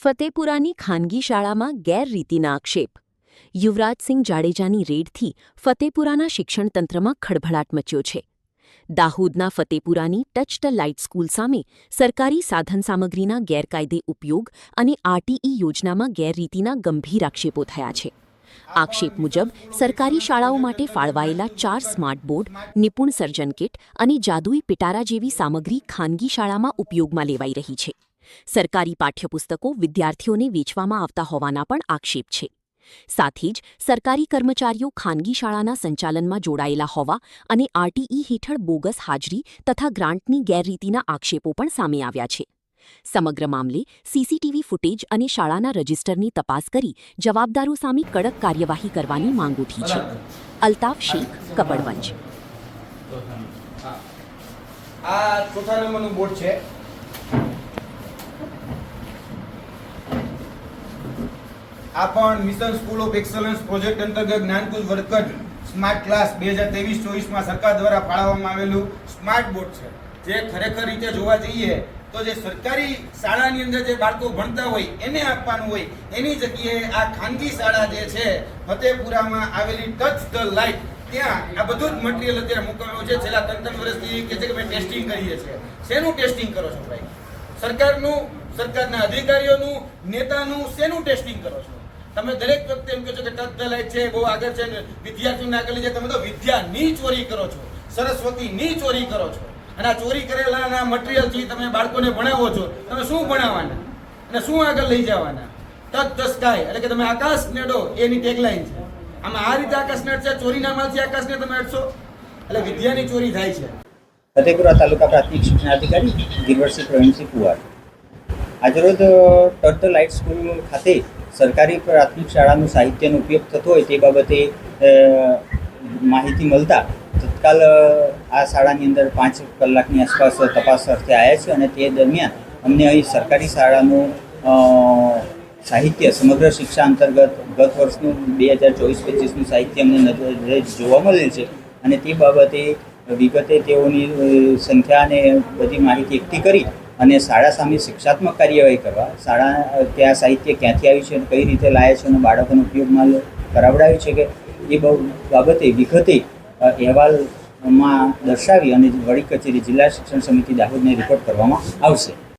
ફતેપુરાની ખાનગી શાળામાં ગેરરીતિના આક્ષેપ. યુવરાજસિંહ જાડેજાની રેડથી ફતેપુરાના શિક્ષણતંત્રમાં ખળભળાટ મચ્યો છે. દાહોદના ફતેપુરાની ટચ ધ લાઇટ સ્કૂલ સામે સરકારી સાધનસામગ્રીના ગેરકાયદે ઉપયોગ અને આરટીઈ યોજનામાં ગેરરીતિના ગંભીર આક્ષેપો થયા છે. આક્ષેપ મુજબ સરકારી શાળાઓ માટે ફાળવાયેલા 4 સ્માર્ટ બોર્ડ, નિપુણ સર્જન કિટ અને જાદુઈ પિટારા જેવી સામગ્રી ખાનગી શાળામાં ઉપયોગમાં લેવાઈ રહી છે. સરકારી પાઠ્યપુસ્તકો વિદ્યાર્થીઓને વેચવામાં આવતા હોવાના પણ આક્ષેપ છે. સાથે જ સરકારી કર્મચારીઓ ખાનગી શાળાના સંચાલનમાં જોડાયેલા હોવા અને આરટીઈ હેઠળ બોગસ હાજરી તથા ગ્રાન્ટની ગેરરીતિના આક્ષેપો પણ સામે આવ્યા છે. સમગ્ર મામલે સીસીટીવી ફૂટેજ અને શાળાના રજિસ્ટરની તપાસ કરી જવાબદારો સામે કડક કાર્યવાહી કરવાની માંગ ઉઠી છે. અલ્તાફ શેખ, કપડવંજ. આ ચોથા નંબરનું બોર્ડ છે. આ પણ mission school of excellence project અંતર્ગત જ્ઞાનકુંજ વર્કર સ્માર્ટ ક્લાસ 2023-24માં સરકાર દ્વારા ફાળવવામાં આવેલું સ્માર્ટ બોર્ડ છે. જે ખરેખર રીતે જોવા જઈએ તો જે સરકારી શાળાની અંદર જે બાળકો ભણતા હોય એને આપવાનું હોય, એની જગ્યાએ આ ખાનગી શાળા જે છે ફતેપુરામાં આવેલી ટચ ધ લાઇટ, ત્યાં આ બધું જ મટીરિયલ અત્યારે મૂકવાનું છે. છેલ્લા 3 વર્ષથી કે છે કે ભાઈ ટેસ્ટિંગ કરીએ છીએ. શેનું ટેસ્ટિંગ કરો છો ભાઈ? સરકારનું, સરકારના અધિકારીઓનું, નેતાનું શેનું ટેસ્ટિંગ કરો છો? તમે દરેક વખતે એમ કહો છો કે ટચ ધ લાઇટ છે, બહુ આગળ છે, વિદ્યાર્થીઓને આગળ લઈ જાય. તમે તો વિદ્યાની ચોરી કરો છો, સરસ્વતીની ચોરી કરો છો. અને આ ચોરી કરેલા મટીરિયલથી તમે બાળકોને ભણાવો છો. તમે શું ભણાવવાના અને શું આગળ લઈ જવાના? ટચ ધ સ્કાય એટલે કે તમે આકાશ નેડો, એની ટેગલાઈન છે. આમાં આ રીતે આકાશ નેડશે, ચોરીના માલથી આકાશને તમે અડશો, એટલે વિદ્યાની ચોરી થાય છે. ફતેપુરા તાલુકા પ્રાથમિક શિક્ષણાધિકારી ગિરવરસિંહ પ્રવીણસિંહ કુવાર. આજરોજ ટચ ધ લાઇટ સ્કૂલ ખાતે સરકારી પ્રાથમિક શાળાનું સાહિત્યનો ઉપયોગ થતો હોય તે બાબતે માહિતી મળતા તત્કાલ આ શાળાની અંદર 5 કલાકની આસપાસ તપાસ અર્થે આવ્યા છે. અને તે દરમિયાન અમને અહીં સરકારી શાળાનું સાહિત્ય સમગ્ર શિક્ષા અંતર્ગત ગત વર્ષનું 2024-25નું સાહિત્ય અમને નજરે જોવા મળેલ છે. અને તે બાબતે વિગતે તેઓની સંખ્યા અને બધી માહિતી એકઠી કરી અને શાળા સામે શિક્ષાત્મક કાર્યવાહી કરવા, શાળા ત્યાં સાહિત્ય ક્યાંથી આવ્યું છે અને કઈ રીતે લાવ્યા છે અને બાળકોનો ઉપયોગમાં કરાવડાવ્યું છે કે એ બાબતે વિગતે અહેવાલમાં દર્શાવી અને વડી કચેરી જિલ્લા શિક્ષણ સમિતિ દાહોદને રિપોર્ટ કરવામાં આવશે.